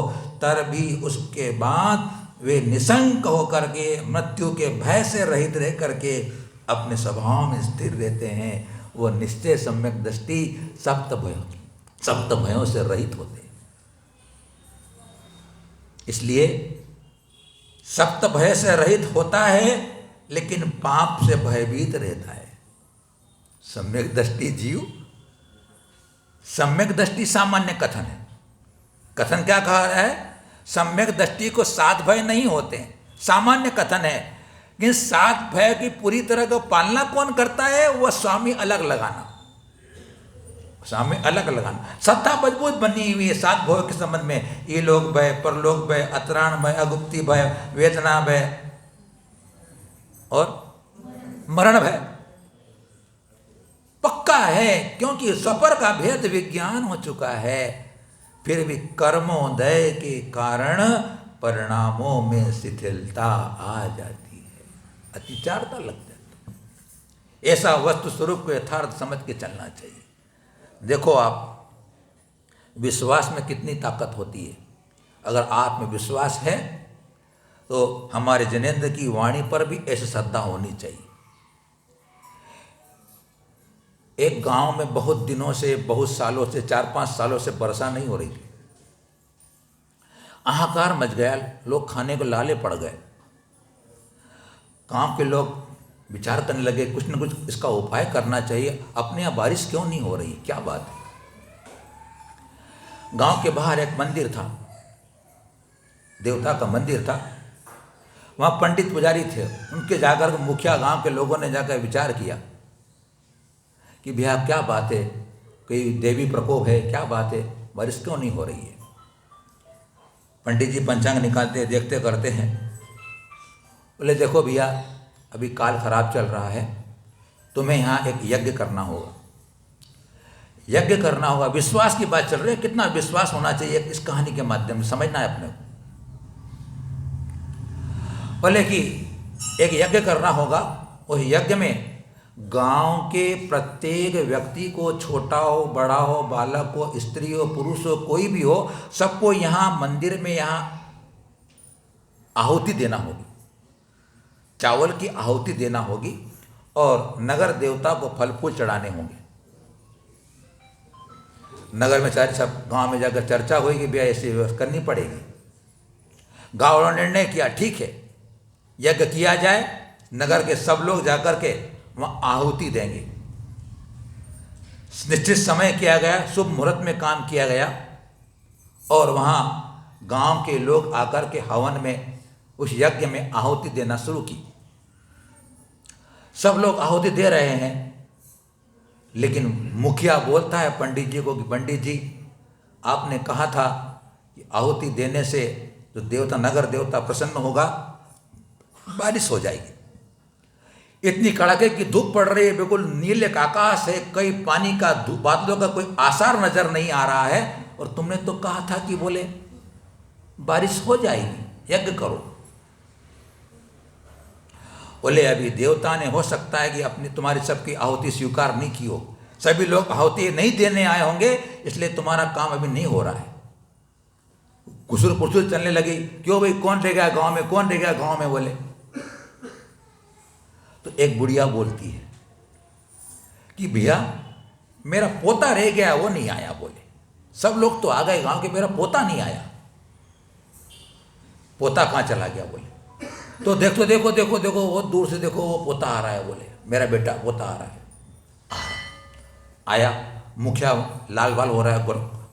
[SPEAKER 1] तर भी उसके बाद वे निशंक होकर के मृत्यु के भय से रहित रह करके अपने स्वभाव में स्थिर रहते हैं। वो निश्चय सम्यक दृष्टि सप्त भयों से रहित होते हैं। इसलिए सप्त भय से रहित होता है, लेकिन पाप से भयभीत रहता है। सम्यक दृष्टि जीव, सम्यक दृष्टि सामान्य कथन है। कथन क्या कहा रहा है? सम्यक दृष्टि को 7 भय नहीं होते हैं, सामान्य कथन है। लेकिन 7 भय की पूरी तरह का पालना कौन करता है? वह स्वामी अलग लगाना। सामने अलग लगाना। श्रद्धा मजबूत बनी हुई है 7 भयों के संबंध में, ये लोक भय, परलोक भय, अतराण भय, अगुप्ती भय, वेदना भय और मरण भय पक्का है, क्योंकि सफर का भेद विज्ञान हो चुका है। फिर भी कर्मोदय के कारण परिणामों में शिथिलता आ जाती है, अतिचारता लग जाती है। ऐसा वस्तु स्वरूप को यथार्थ समझ के चलना चाहिए। देखो आप, विश्वास में कितनी ताकत होती है। अगर आत्मविश्वास है तो हमारे जनेंद्र की वाणी पर भी ऐसी श्रद्धा होनी चाहिए। एक गांव में बहुत दिनों से, बहुत सालों से, 4-5 सालों से वर्षा नहीं हो रही थी। हाहाकार मच गया, लोग खाने को लाले पड़ गए। गांव के लोग विचार करने लगे कुछ न कुछ इसका उपाय करना चाहिए, अपने यहाँ बारिश क्यों नहीं हो रही, क्या बात है। गांव के बाहर एक मंदिर था, देवता का मंदिर था। वहाँ पंडित पुजारी थे, उनके जाकर मुखिया गांव के लोगों ने जाकर विचार किया कि भैया क्या बात है, कोई देवी प्रकोप है, क्या बात है, बारिश क्यों नहीं हो रही है। पंडित जी पंचांग निकालते, देखते करते हैं। बोले देखो भैया, अभी काल खराब चल रहा है, तुम्हें यहाँ एक यज्ञ करना होगा, यज्ञ करना होगा। विश्वास की बात चल रही है, कितना विश्वास होना चाहिए इस कहानी के माध्यम से समझना है अपने को। बोले कि एक यज्ञ करना होगा, उस यज्ञ में गांव के प्रत्येक व्यक्ति को, छोटा हो बड़ा हो, बालक हो, स्त्री हो, पुरुष हो, कोई भी हो, सबको यहाँ मंदिर में यहाँ आहुति देना होगी, चावल की आहुति देना होगी और नगर देवता को फल फूल चढ़ाने होंगे। नगर में सारे सब गांव में जाकर चर्चा हुई कि भैया ऐसी व्यवस्था करनी पड़ेगी। गांव वालों ने निर्णय किया ठीक है, यज्ञ किया जाए, नगर के सब लोग जाकर के वहाँ आहुति देंगे। निश्चित समय किया गया, शुभ मुहूर्त में काम किया गया और वहाँ गांव के लोग आकर के हवन में, उस यज्ञ में आहुति देना शुरू की। सब लोग आहुति दे रहे हैं, लेकिन मुखिया बोलता है पंडित जी को कि पंडित जी, आपने कहा था कि आहुति देने से जो देवता, नगर देवता प्रसन्न होगा, बारिश हो जाएगी। इतनी कड़ाके की धूप पड़ रही है, बिल्कुल नीले का आकाश है, कहीं पानी का बादलों का कोई आसार नजर नहीं आ रहा है, और तुमने तो कहा था कि बोले बारिश हो जाएगी, यज्ञ करो। बोले अभी देवता ने हो सकता है कि अपनी तुम्हारी सबकी आहुति स्वीकार नहीं की हो, सभी लोग आहुति नहीं देने आए होंगे, इसलिए तुम्हारा काम अभी नहीं हो रहा है। कुसुर पुसुर चलने लगी, क्यों भाई, कौन रह गया गांव में, कौन रह गया गांव में। बोले तो एक बुढ़िया बोलती है कि भैया मेरा पोता रह गया, वो नहीं आया। बोले सब लोग तो आ गए गांव के, मेरा पोता नहीं आया। पोता कहाँ चला गया। बोले तो देखो देखो देखो देखो, वो दूर से देखो, वो पोता आ रहा है। बोले मेरा बेटा पोता आ रहा है। आया, मुखिया लाल बाल हो रहा है,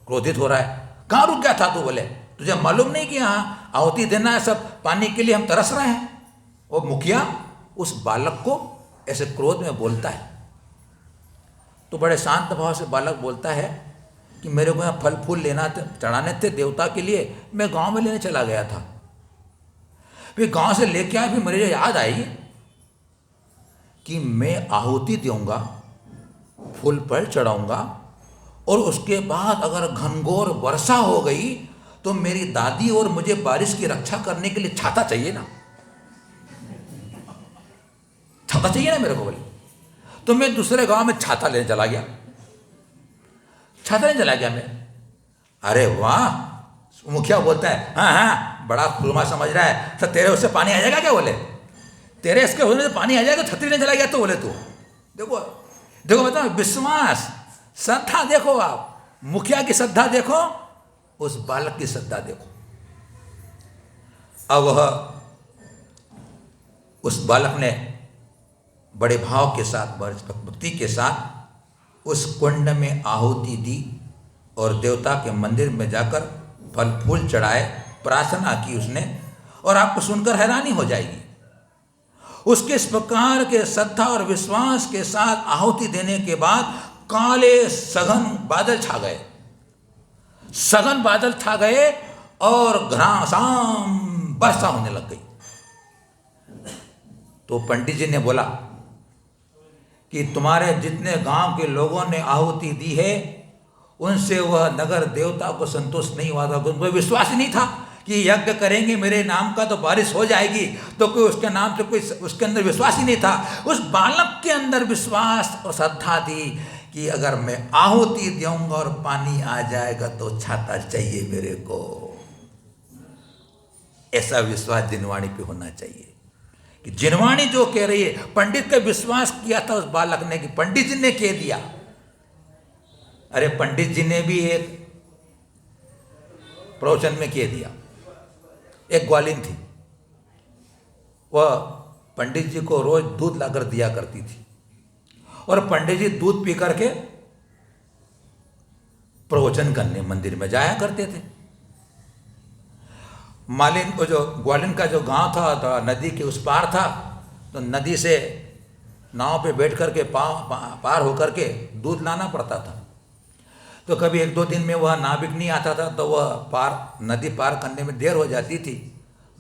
[SPEAKER 1] क्रोधित हो रहा है, कहाँ रुक गया था तू। बोले तुझे मालूम नहीं कि यहाँ आहुति देना है, सब पानी के लिए हम तरस रहे हैं। वो मुखिया उस बालक को ऐसे क्रोध में बोलता है, तो बड़े शांत भाव से बालक बोलता है कि मेरे को यहाँ फल फूल लेना थे, चढ़ाने थे देवता के लिए, मैं गांव में लेने चला गया था। फिर गांव से लेके आया, फिर मुझे याद आई कि मैं आहुति दूंगा, फूल पर चढ़ाऊंगा, और उसके बाद अगर घनघोर वर्षा हो गई तो मेरी दादी और मुझे बारिश की रक्षा करने के लिए छाता चाहिए ना, छाता चाहिए ना मेरे को। बोले तो मैं दूसरे गांव में छाता लेने चला गया, छाता लेने चला गया मैं। अरे वाह, मुखिया बोलता है हाँ हाँ, बड़ा खुलमा समझ रहा है, तो तेरे उससे पानी आ जाएगा क्या। बोले तेरे इसके होने से पानी आ जाएगा, छतरी लेने चला गया तो। बोले तू देखो देखो, बताओ विश्वास, श्रद्धा देखो, आप मुखिया की श्रद्धा देखो, उस बालक की श्रद्धा देखो। अब वह उस बालक ने बड़े भाव के साथ, भक्ति के साथ उस कुंड में आहुति दी और देवता के मंदिर में जाकर फल फूल चढ़ाए, प्रार्थना की उसने। और आपको सुनकर हैरानी हो जाएगी, उसके इस प्रकार के श्रद्धा और विश्वास के साथ आहुति देने के बाद काले सघन बादल छा गए, सघन बादल छा गए और घमासान वर्षा होने लग गई। तो पंडित जी ने बोला कि तुम्हारे जितने गांव के लोगों ने आहुति दी है उनसे वह नगर देवता को संतोष नहीं हुआ था, उनको विश्वास नहीं था कि यज्ञ करेंगे मेरे नाम का तो बारिश हो जाएगी, तो कोई उसके नाम से कोई उसके अंदर विश्वास ही नहीं था। उस बालक के अंदर विश्वास और श्रद्धा थी कि अगर मैं आहुति दूंगा और पानी आ जाएगा तो छाता चाहिए मेरे को। ऐसा विश्वास जिनवाणी पे होना चाहिए कि जिनवाणी जो कह रही है, पंडित का विश्वास किया था उस बालक ने कि पंडित जी ने कह दिया। अरे पंडित जी ने भी एक प्रवचन में कह दिया। एक ग्वालिन थी, वह पंडित जी को रोज दूध लाकर दिया करती थी और पंडित जी दूध पी करके प्रवचन करने मंदिर में जाया करते थे। मालिन को जो ग्वालिन का जो गांव था तो नदी के उस पार था, तो नदी से नाव पे बैठ करके पार होकर के दूध लाना पड़ता था। तो कभी 1-2 दिन में वह नाविक नहीं आता था तो वह नदी पार करने में देर हो जाती थी,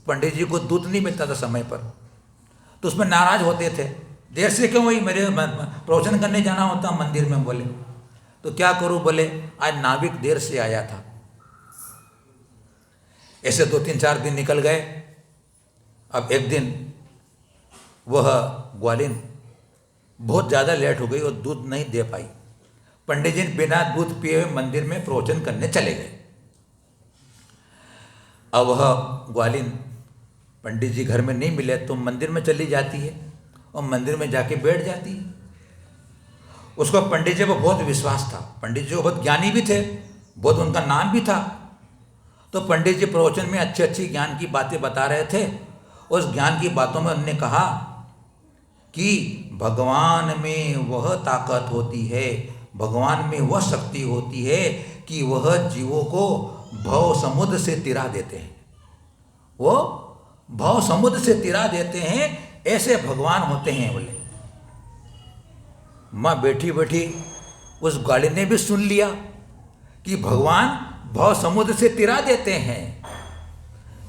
[SPEAKER 1] पंडित जी को दूध नहीं मिलता था समय पर, तो उसमें नाराज होते थे, देर से क्यों हुई, मेरे प्रवचन करने जाना होता मंदिर में। बोले तो क्या करूं, बोले आज नाविक देर से आया था। ऐसे 2-3-4 दिन निकल गए। अब एक दिन वह ग्वालिन बहुत ज़्यादा लेट हो गई और दूध नहीं दे पाई। पंडित जी बिना दूध पिए हुए मंदिर में प्रवचन करने चले गए। अब वह ग्वालिन पंडित जी घर में नहीं मिले तो मंदिर में चली जाती है और मंदिर में जाके बैठ जाती है। उसको पंडित जी पर बहुत विश्वास था, पंडित जी बहुत ज्ञानी भी थे, बहुत उनका नाम भी था। तो पंडित जी प्रवचन में अच्छी अच्छी ज्ञान की बातें बता रहे थे। उस ज्ञान की बातों में उन्होंने कहा कि भगवान में वह ताकत होती है, भगवान में वह शक्ति होती है कि वह जीवों को भव समुद्र से तिरा देते हैं। वो भव समुद्र से तिरा देते हैं, ऐसे भगवान होते हैं। बोले माँ बैठी बैठी उस ग्वालिन ने भी सुन लिया कि भगवान भव समुद्र से तिरा देते हैं,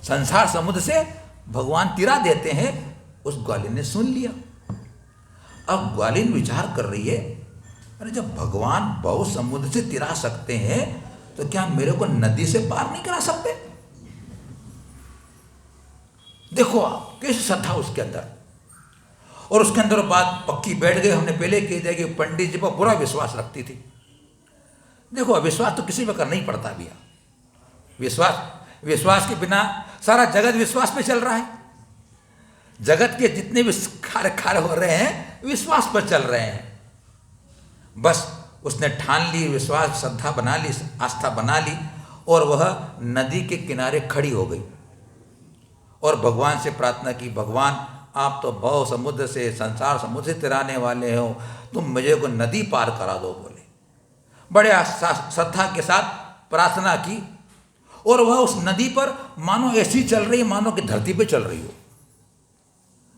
[SPEAKER 1] संसार समुद्र से भगवान तिरा देते हैं। उस ग्वालिन ने सुन लिया। अब ग्वालिन विचार कर रही है, अरे जब भगवान भव समुद्र से तिरा सकते हैं तो क्या मेरे को नदी से पार नहीं करा सकते? देखो आप कैसी श्रद्धा उसके अंदर, और उसके अंदर बात पक्की बैठ गई। हमने पहले कह दिया कि पंडित जी पर पूरा विश्वास रखती थी। देखो विश्वास तो किसी पर करना ही पड़ता भैया। विश्वास के बिना सारा जगत विश्वास पे चल रहा है। जगत के जितने भी कार्य हो रहे हैं विश्वास पर चल रहे हैं। बस उसने ठान ली, विश्वास श्रद्धा बना ली, आस्था बना ली, और वह नदी के किनारे खड़ी हो गई और भगवान से प्रार्थना की, भगवान आप तो भव समुद्र से, संसार समुद्र से तिराने वाले हो, तुम मुझे को नदी पार करा दो। बोले बड़े श्रद्धा के साथ प्रार्थना की, और वह उस नदी पर मानो ऐसी चल रही, मानो कि धरती पे चल रही हो,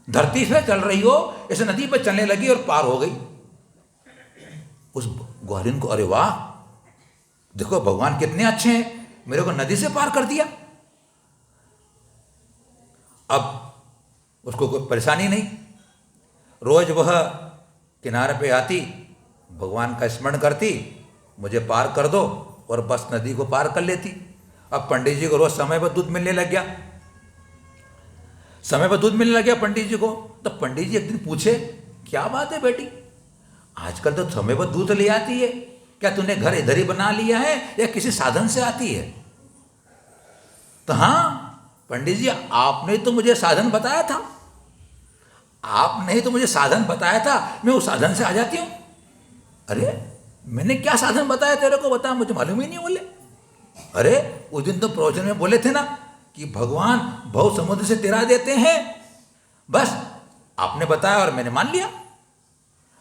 [SPEAKER 1] धरती से चल रही हो, ऐसे नदी पर चलने लगी और पार हो गई। उस ग्वालिन को अरे वाह, देखो भगवान कितने अच्छे हैं, मेरे को नदी से पार कर दिया। अब उसको कोई परेशानी नहीं, रोज वह किनारे पे आती, भगवान का स्मरण करती, मुझे पार कर दो, और बस नदी को पार कर लेती। अब पंडित जी को रोज समय पर दूध मिलने लग गया, समय पर दूध मिलने लग गया पंडित जी को। तो पंडित जी एक दिन पूछे, क्या बात है बेटी, आजकल तो समय पर दूध ले आती है, क्या तूने घर इधर ही बना लिया है या किसी साधन से आती है? तो हाँ पंडित जी, आपने तो मुझे साधन बताया था, आपने ही तो मुझे साधन बताया था, मैं उस साधन से आ जाती हूँ। अरे मैंने क्या साधन बताया तेरे को, बता, मुझे मालूम ही नहीं। बोले अरे उस दिन तो प्रवचन में बोले थे ना कि भगवान भव समुद्र से तिरा देते हैं, बस आपने बताया और मैंने मान लिया।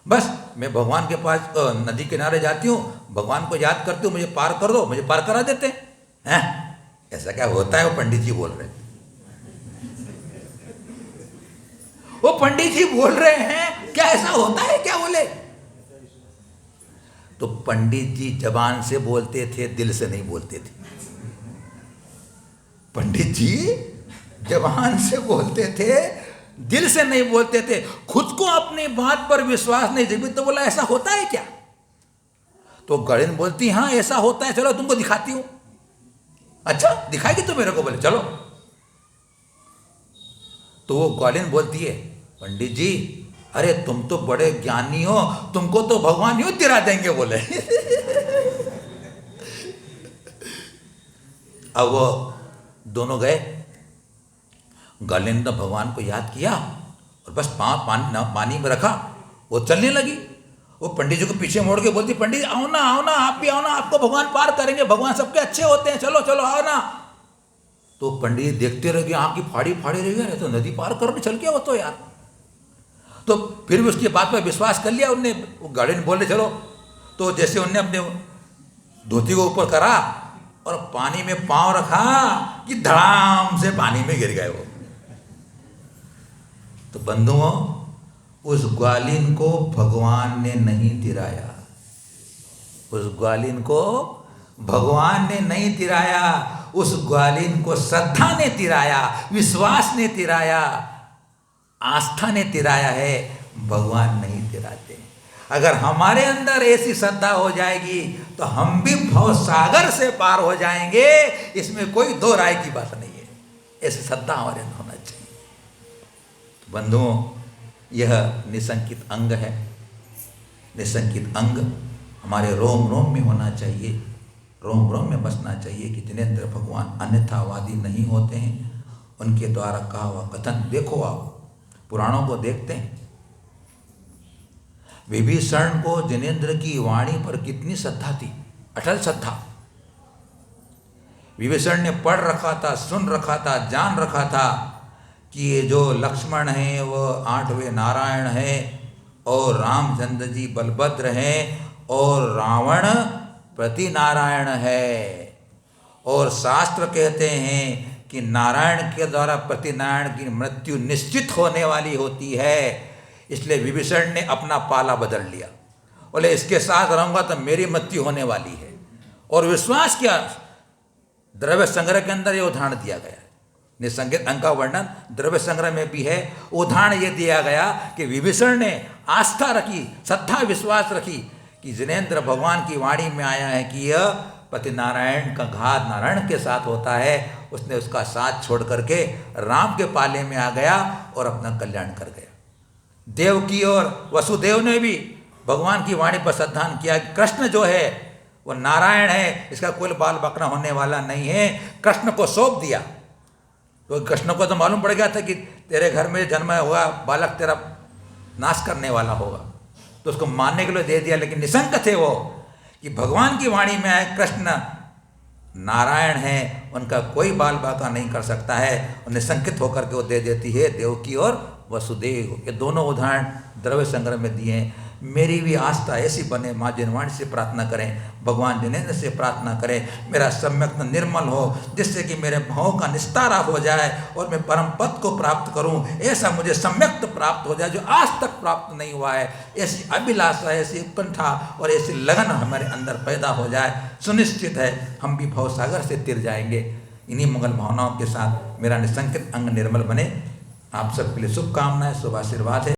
[SPEAKER 1] बस मैं भगवान के पास नदी किनारे जाती हूँ, भगवान को याद करती हूँ, मुझे पार कर दो, मुझे पार करा देते हैं। ऐसा क्या होता है? वो पंडित जी बोल रहे हैं, वो पंडित जी बोल रहे हैं, क्या ऐसा होता है क्या? बोले तो पंडित जी जबान से बोलते थे, दिल से नहीं बोलते थे। पंडित जी जबान से बोलते थे, दिल से नहीं बोलते थे। खुद को अपनी बात पर विश्वास नहीं जब तो बोला ऐसा होता है क्या? तो गणेन बोलती हाँ ऐसा होता है, चलो तुमको दिखाती हूं। अच्छा दिखाएगी तो मेरे को? बोले चलो। तो वो ग्वालिन बोलती है, पंडित जी अरे तुम तो बड़े ज्ञानी हो, तुमको तो भगवान यूं तिरा देंगे। बोले अब वो दोनों गए, ग्वालिन ने भगवान को याद किया और बस पाँव पानी में रखा, वो चलने लगी। वो पंडित जी को पीछे मोड़ के बोलती, पंडित आओ ना आप भी आओ ना, आपको भगवान पार करेंगे, भगवान सबके अच्छे होते हैं, चलो चलो आओ ना। तो पंडित देखते रह गए, आँख की फाड़ी रह गए, तो नदी पार करके चल गया वो तो यार। तो फिर भी उसकी बात पर विश्वास कर लिया उनने। वो गाड़ी में बोले चलो। तो जैसे उनने अपने धोती को ऊपर करा और पानी में पांव रखा कि धड़ाम से पानी में गिर गए वो। तो बंधुओं, उस ग्वालिन को भगवान ने नहीं तिराया, उस ग्वालिन को भगवान ने नहीं तिराया, उस ग्वालिन को श्रद्धा ने तिराया, विश्वास ने तिराया, आस्था ने तिराया है, भगवान नहीं तिराते। अगर हमारे अंदर ऐसी श्रद्धा हो जाएगी तो हम भी भव सागर से पार हो जाएंगे, इसमें कोई दो राय की बात नहीं है। ऐसी श्रद्धा हमारे अंदर होना चाहिए। तो बंधुओं, यह निसंकित अंग है। निसंकित अंग हमारे रोम रोम में होना चाहिए, रोम रोम में बसना चाहिए कि जिनेंद्र भगवान अन्यथावादी नहीं होते हैं। उनके द्वारा कहा हुआ कथन देखो, आप पुराणों को देखते हैं। विभीषण को जिनेंद्र की वाणी पर कितनी श्रद्धा थी, अटल श्रद्धा। विभीषण ने पढ़ रखा था, सुन रखा था, जान रखा था कि ये जो लक्ष्मण हैं वो 8वें नारायण हैं और रामचंद्र जी बलभद्र हैं और रावण प्रति नारायण है। और शास्त्र कहते हैं कि नारायण के द्वारा प्रति नारायण की मृत्यु निश्चित होने वाली होती है। इसलिए विभीषण ने अपना पाला बदल लिया, बोले इसके साथ रहूंगा तो मेरी मृत्यु होने वाली है। और विश्वास किया। द्रव्य संग्रह के अंदर ये उदाहरण दिया गया है, निसंकित अंग का वर्णन द्रव्य संग्रह में भी है। उदाहरण ये दिया गया कि विभीषण ने आस्था रखी, श्रद्धा विश्वास रखी कि जिनेंद्र भगवान की वाणी में आया है कि यह पति नारायण का घात नारायण के साथ होता है। उसने उसका साथ छोड़ करके राम के पाले में आ गया और अपना कल्याण कर गया। देवकी और वसुदेव ने भी भगवान की वाणी पर श्रद्धान किया। कृष्ण जो है वो नारायण है, इसका कोई बाल बकरा होने वाला नहीं है। कृष्ण को सौंप दिया। तो कृष्ण को तो मालूम पड़ गया था कि तेरे घर में जन्म हुआ बालक तेरा नाश करने वाला होगा, तो उसको मारने के लिए दे दिया। लेकिन निशंक थे वो कि भगवान की वाणी में आए कृष्ण नारायण हैं, उनका कोई बाल बाका नहीं कर सकता है। और निशंकित होकर के वो दे देती है देवकी और वसुदेव। ये दोनों उदाहरण द्रव्य संग्रह में दिए हैं। मेरी भी आस्था ऐसी बने, माँ जिनवाणी से प्रार्थना करें, भगवान जिनेंद्र से प्रार्थना करें, मेरा सम्यक निर्मल हो, जिससे कि मेरे भावों का निस्तारा हो जाए और मैं परम पद को प्राप्त करूं। ऐसा मुझे सम्यक प्राप्त हो जाए जो आज तक प्राप्त नहीं हुआ है। ऐसी अभिलाषा, ऐसी उत्कंठा और ऐसी लगन हमारे अंदर पैदा हो जाए। सुनिश्चित है हम भी भवसागर से तिर जाएंगे। इन्हीं मंगल भावनाओं के साथ मेरा निसंकित अंग निर्मल बने। आप सबके लिए शुभकामनाएं, शुभ आशीर्वाद है।